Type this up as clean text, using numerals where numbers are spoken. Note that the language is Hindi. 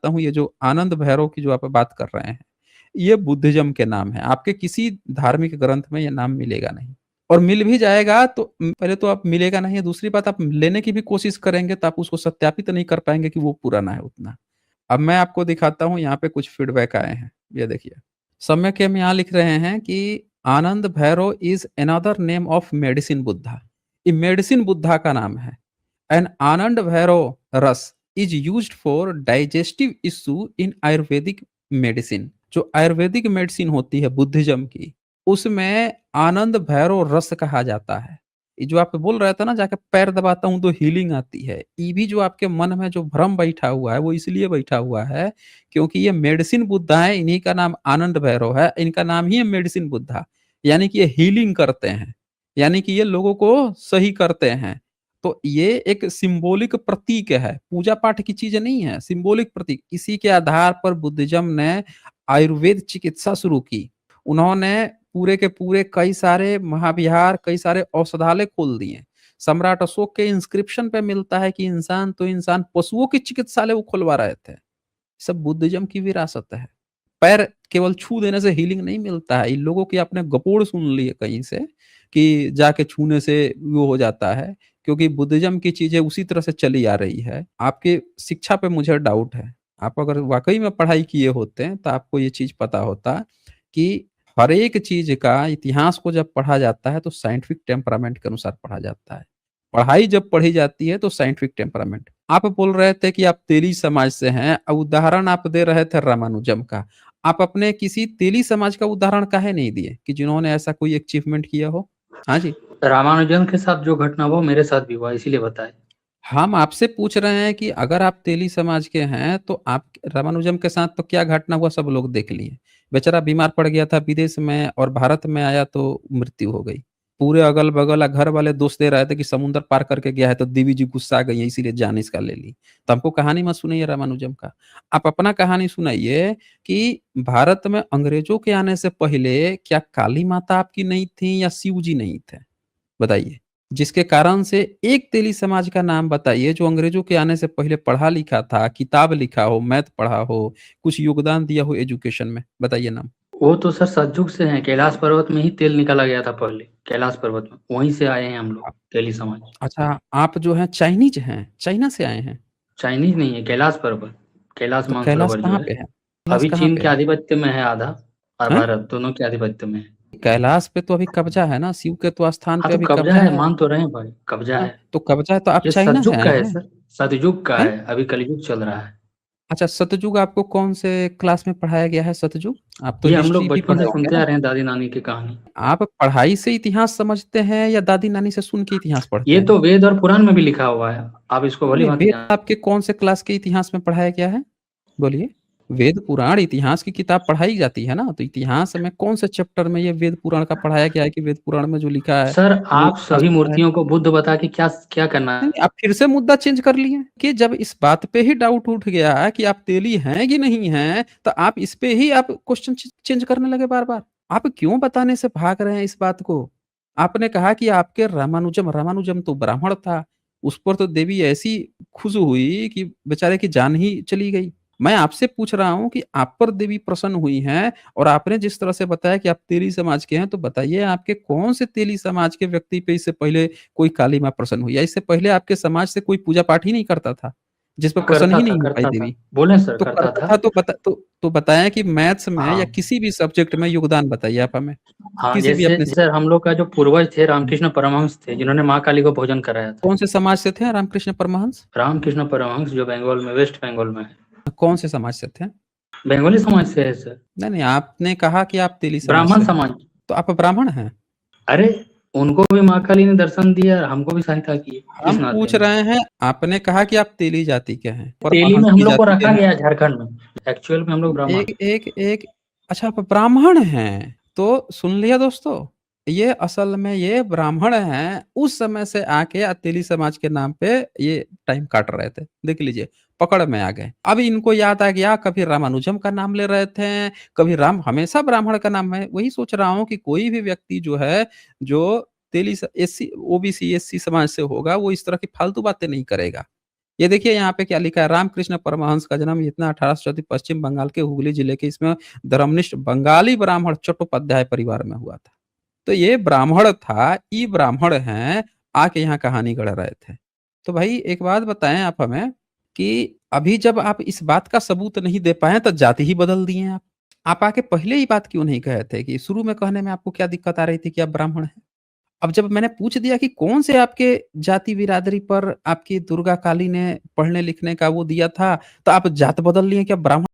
दिखाता हूँ, ये जो आनंद भैरव की जो आप बात कर रहे हैं, ये बुद्धिज़्म के नाम है। आपके किसी धार्मिक ग्रंथ में ये नाम मिलेगा नहीं, और मिल भी जाएगा तो पहले तो आप मिलेगा नहीं है, दूसरी बात आप लेने की भी कोशिश करेंगे तो आप उसको सत्यापित नहीं कर पाएँगे कि वो पुराना है उतना। अब मैं आपको दिखाता हूँ, यहाँ पे कुछ फीडबैक आए हैं, ये देखिए। सम्यक के हम यहाँ लिख रहे हैं कि Anand Bhairav is another name of medicine Buddha. ये मेडिसिन बुद्धा का नाम है। एंड आनंद भैरव रस is used for digestive issue in Ayurvedic medicine. जो आयुर्वेदिक मेडिसिन होती है बुद्धिज्म की, उसमें आनंद भैरव रस कहा जाता है। ये जो आप बोल रहे थे ना, जाके पैर दबाता हूँ तो हीलिंग आती है, ये भी जो आपके मन में जो भ्रम बैठा हुआ है वो इसलिए बैठा हुआ है क्योंकि ये मेडिसिन बुद्धा है, इन्हीं का नाम आनंद भैरव है, इनका नाम ही है मेडिसिन बुद्धा। यानी कि ये हीलिंग करते हैं, यानी कि ये लोगों को सही करते हैं। तो ये एक सिंबॉलिक प्रतीक है, पूजा पाठ की चीज नहीं है, सिंबॉलिक प्रतीक। इसी के आधार पर बुद्धिज्म ने आयुर्वेद चिकित्सा शुरू की। उन्होंने पूरे के पूरे कई सारे महाविहार, कई सारे औषधालय खोल दिए। सम्राट अशोक के इंस्क्रिप्शन पे मिलता है कि इंसान तो इंसान, पशुओं की चिकित्सालय वो खुलवा रहे थे। सब बुद्धिज्म की विरासत है। पैर केवल छू देने से हीलिंग नहीं मिलता है। इन लोगों की आपने गपोड़ सुन ली है कहीं से कि जाके छूने से वो हो जाता है, क्योंकि बुद्धिज्म की चीजें उसी तरह से चली आ रही है। आपकी शिक्षा पे मुझे डाउट है। आप अगर वाकई में पढ़ाई किए होते हैं तो आपको ये चीज पता होता कि हर एक चीज का इतिहास को जब पढ़ा जाता है तो साइंटिफिक टेम्परामेंट के अनुसार पढ़ा जाता है। पढ़ाई जब पढ़ी जाती है तो साइंटिफिक टेम्परामेंट। आप बोल रहे थे कि आप तेली समाज से हैं, उदाहरण आप दे रहे थे रामानुजम का। आप अपने किसी तेली समाज का उदाहरण काहे नहीं दिए कि जिन्होंने ऐसा कोई अचीवमेंट किया हो? हाँ जी। रामानुजन के साथ जो घटना हुआ मेरे साथ भी हुआ, इसीलिए बताए। हम आपसे पूछ रहे हैं कि अगर आप तेली समाज के हैं तो आप रामानुजम के साथ तो क्या घटना हुआ सब लोग देख लिए। बेचारा बीमार पड़ गया था विदेश में और भारत में आया तो मृत्यु हो गई। पूरे अगल-बगल घर वाले दोष दे रहे थे कि समुद्र पार करके गया है तो देवी जी गुस्सा गई हैं इसीलिए जान इसका ले ली। तो हमको कहानी मत सुनाइए रामानुजम का। आप अपना कहानी सुनाइए कि भारत में अंग्रेजों के आने से पहले क्या काली माता आपकी नहीं थी या शिव जी नहीं थे? बताइए। जिसके कारण से एक तेली समाज का नाम बताइए जो अंग्रेजों के आने से पहले पढ़ा लिखा था, किताब लिखा हो, मैथ पढ़ा हो, कुछ योगदान दिया हो एजुकेशन में, बताइए नाम। वो तो सर सतयुग से हैं, कैलाश पर्वत में ही तेल निकाला गया था पहले, कैलाश पर्वत में, वहीं से आए हैं हम लोग, तेली समाज। अच्छा, आप जो हैं चाइनीज हैं, चाइना से आए हैं? चाइनीज नहीं है, कैलाश पर्वत, कैलाश तो कैलाश मानसरोवर जो कहाँ है, पे है? कैलाश अभी कहाँ चीन पे के है? आधिपत्य में है आधा, और हैं? भारत दोनों के आधिपत्य में है। कैलाश पे तो अभी कब्जा है ना, शिव के तो स्थान हाँ पे तो अभी कब्जा कब्जा है, है। मान तो रहे हैं भाई, कब्जा हाँ, है। तो कब्जा है तो आप ये चाइना से सतयुग का आए है हैं? सर, सतयुग का हैं? है, अभी कलयुग चल रहा है। अच्छा, सतयुग आपको कौन से क्लास में पढ़ाया गया है सतयुग? आप तो ये हम लोग हिस्ट्री भी बचपन पढ़े से होंगे सुनते आ ना? रहे हैं दादी नानी की कहानी। आप पढ़ाई से इतिहास समझते हैं या दादी-नानी से सुन के इतिहास पढ़ते ये हैं? तो वेद और पुराण में भी लिखा हुआ है, आप इसको नहीं, भली-भांति वेद जान। आपके कौन से क्लास के इतिहास में पढ़ाया गया है? बोलिए। वेद, पुराण, इतिहास की किताब पढ़ाई जाती है ना, तो इतिहास में कौन से चैप्टर में ये वेद पुराण का पढ़ाया गया है कि वेद पुराण में जो लिखा है, सर वो आप इतिहास सभी में पढ़ाया। मूर्तियों को बुद्ध बता के क्या क्या करना नहीं, आप फिर से मुद्दा चेंज कर लिए कि जब इस बात पे ही डाउट उठ गया है कि आप तेली हैं कि नहीं हैं, तो आप इस पे ही आप क्वेश्चन चेंज करने लगे बार-बार। आप क्यों बताने से भाग रहे हैं इस बात को? आपने कहा कि आपके रामानुजम रामानुजम तो ब्राह्मण था, उस पर तो देवी ऐसी खुश हुई कि बेचारे की जान ही चली गई। मैं आपसे पूछ रहा हूँ कि आप पर देवी प्रसन्न हुई हैं और आपने जिस तरह से बताया कि आप तेली समाज के हैं, तो बताइए आपके कौन से तेली समाज के व्यक्ति पे इससे पहले कोई काली माँ प्रसन्न हुई, या इससे पहले आपके समाज से कोई पूजा पाठ ही नहीं करता था, जिस पे प्रसन्न ही नहीं हो पाई करता था। देवी? बोले सर तो करता करता था। था तो बताएँ कि मैथ्स में या हाँ, किसी भी सब्जेक्ट में योगदान बताइए आप हमें, हाँ, किसी भी जैसे अपने जैसे हम लोग का जो पूर्वज थे रामकृष्ण परमहंस थे, जिन्होंने माँ काली को भोजन कराया था। कौन से समाज से थे रामकृष्ण परमहंस? रामकृष्ण परमहंस जो बंगाल में, वेस्ट बंगाल में है। कौन से समाज से थे? बंगाली समाज से है सर। नहीं, नहीं, आपने कहा कि आप तेली समाज ब्राह्मण से हैं, समाज। तो आप ब्राह्मण हैं? अरे, उनको भी माँ काली ने दर्शन दिया और हमको भी सहायता की, हम किस नाते पूछ में। रहे हैं, आपने कहा कि आप तेली जाति के हैं, तेली परमहंस में हम की लोग को जाति के रखा हैं। गया है झारखंड में, एक्चुअल में हम लोग ब्राह्मण एक हैं। एक एक अच्छा, आप ब्राह्मण हैं, तो सुन लिया दोस्तों, ये असल में ये ब्राह्मण हैं, उस समय से आके तेली समाज के नाम पे ये टाइम काट रहे थे। देख लीजिए, पकड़ में आ गए। अब इनको याद आ गया, कभी रामानुजम का नाम ले रहे थे, कभी राम, हमेशा ब्राह्मण का नाम है। वही सोच रहा हूँ कि कोई भी व्यक्ति जो है, जो तेली स एससी, ओबीसी, एससी समाज से होगा, वो इस तरह की फालतू बातें नहीं करेगा। ये देखिए यहाँ पे क्या लिखा है, रामकृष्ण परमहंस का जन्म इतना 1834 पश्चिम बंगाल के हुगली जिले के इसमें धर्मनिष्ठ बंगाली ब्राह्मण चट्टोपाध्याय परिवार में हुआ था। तो ये ब्राह्मण था, ये ब्राह्मण हैं, आके यहाँ कहानी गढ़ रहे थे। तो भाई एक बात बताएँ आप हमें कि अभी जब आप इस बात का सबूत नहीं दे पाए तो जाति ही बदल दिए आप। आप आके पहले ही बात क्यों नहीं कहे थे कि शुरू में कहने में आपको क्या दिक्कत आ रही थी कि आप ब्राह्मण हैं? अब जब मैंने पूछ दिया कि कौन से आपके जाति बिरादरी पर आपकी दुर्गा काली ने पढ़ने लिखने का वो दिया था, तो आप जात बदल लिए कि अब ब्राह्मण